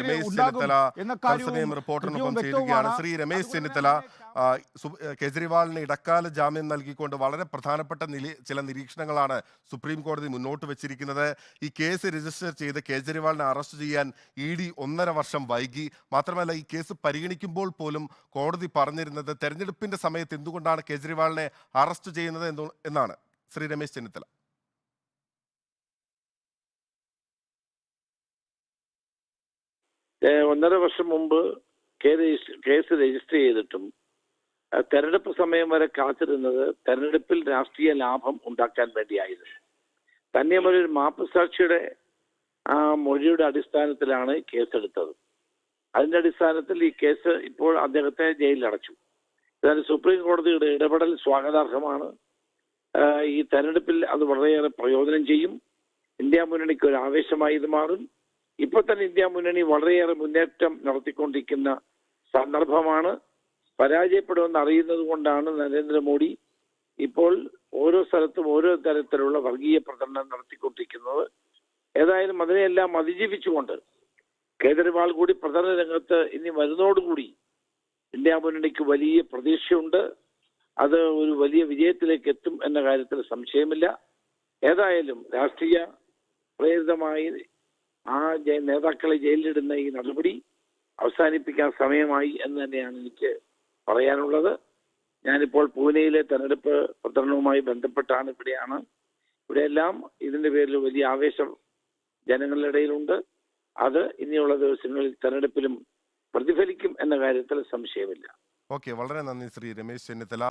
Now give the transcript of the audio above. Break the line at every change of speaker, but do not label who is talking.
രമേശ്
ഉണ്ടാകും
ചെന്നിത്തല
എന്ന
തത്സമയം
കാര്യവും
റിപ്പോർട്ടറിനൊപ്പം
കൃത്യവും
ചേരുകയാണ്.
വ്യക്തവുമാണ്.
ശ്രീ രമേശ്
അതുകൊണ്ട്
ചെന്നിത്തല
തന്നെ
കേജ്രിവാളിന് ഇടക്കാല ജാമ്യം നൽകിക്കൊണ്ട് വളരെ പ്രധാനപ്പെട്ട ചില നിരീക്ഷണങ്ങളാണ് സുപ്രീം കോടതി മുന്നോട്ട് വെച്ചിരിക്കുന്നത്. ഈ കേസ് രജിസ്റ്റർ ചെയ്ത് കേജ്രിവാളിനെ അറസ്റ്റ് ചെയ്യാൻ ED 1.5 വർഷം വൈകി. മാത്രമല്ല, ഈ കേസ് പരിഗണിക്കുമ്പോൾ പോലും കോടതി പറഞ്ഞിരുന്നത് തെരഞ്ഞെടുപ്പിന്റെ സമയത്ത് എന്തുകൊണ്ടാണ് കേജ്രിവാളിനെ അറസ്റ്റ് ചെയ്യുന്നത് എന്നാണ്. ശ്രീ രമേശ് ചെന്നിത്തല.
1.5 വർഷം മുമ്പ് കേസ് രജിസ്റ്റർ ചെയ്തിട്ടും തെരഞ്ഞെടുപ്പ് സമയം വരെ കാത്തിരുന്നത് തെരഞ്ഞെടുപ്പിൽ രാഷ്ട്രീയ ലാഭം ഉണ്ടാക്കാൻ വേണ്ടിയായിരുന്നു. തന്നെയുമൊരു മാപ്പുസാക്ഷിയുടെ മൊഴിയുടെ അടിസ്ഥാനത്തിലാണ് കേസെടുത്തത്. അതിന്റെ അടിസ്ഥാനത്തിൽ ഈ കേസ് ഇപ്പോൾ അദ്ദേഹത്തെ ജയിലിൽ അടച്ചു. എന്നാൽ സുപ്രീം കോടതിയുടെ ഇടപെടൽ സ്വാഗതാർഹമാണ്. ഈ തെരഞ്ഞെടുപ്പിൽ അത് വളരെയേറെ പ്രയോജനം ചെയ്യും. ഇന്ത്യ മുന്നണിക്ക് ഒരു ആവേശമായി ഇത് മാറും. ഇപ്പോൾ തന്നെ ഇന്ത്യ മുന്നണി വളരെയേറെ മുന്നേറ്റം നടത്തിക്കൊണ്ടിരിക്കുന്ന സന്ദർഭമാണ്. പരാജയപ്പെടുമെന്ന് അറിയുന്നത് കൊണ്ടാണ് നരേന്ദ്രമോദി ഇപ്പോൾ ഓരോ സ്ഥലത്തും ഓരോ തരത്തിലുള്ള വർഗീയ പ്രചരണം നടത്തിക്കൊണ്ടിരിക്കുന്നത്. ഏതായാലും അതിനെയെല്ലാം അതിജീവിച്ചുകൊണ്ട് കേജ്രിവാൾ കൂടി പ്രചരണ രംഗത്ത് ഇനി വരുന്നതോടുകൂടി ഇന്ത്യ മുന്നണിക്ക് വലിയ പ്രതീക്ഷയുണ്ട്. അത് ഒരു വലിയ വിജയത്തിലേക്ക് എത്തും എന്ന കാര്യത്തിൽ സംശയമില്ല. ഏതായാലും രാഷ്ട്രീയ പ്രേരിതമായി നേതാക്കളെ ജയിലിലിടുന്ന ഈ നടപടി അവസാനിപ്പിക്കാൻ സമയമായി എന്ന് തന്നെയാണ് എനിക്ക് പറയാനുള്ളത്. ഞാനിപ്പോൾ പൂനെയിലെ തെരഞ്ഞെടുപ്പ് പ്രചരണവുമായി ബന്ധപ്പെട്ടാണ് ഇവിടെയാണ്. ഇവിടെയെല്ലാം ഇതിന്റെ പേരിൽ വലിയ ആവേശം ജനങ്ങളുടെ ഇടയിലുണ്ട്. അത് ഇനിയുള്ള ദിവസങ്ങളിൽ തെരഞ്ഞെടുപ്പിലും പ്രതിഫലിക്കും എന്ന കാര്യത്തിൽ സംശയമില്ല.
ഓക്കെ, വളരെ നന്ദി ശ്രീ രമേശ് ചെന്നിത്തല.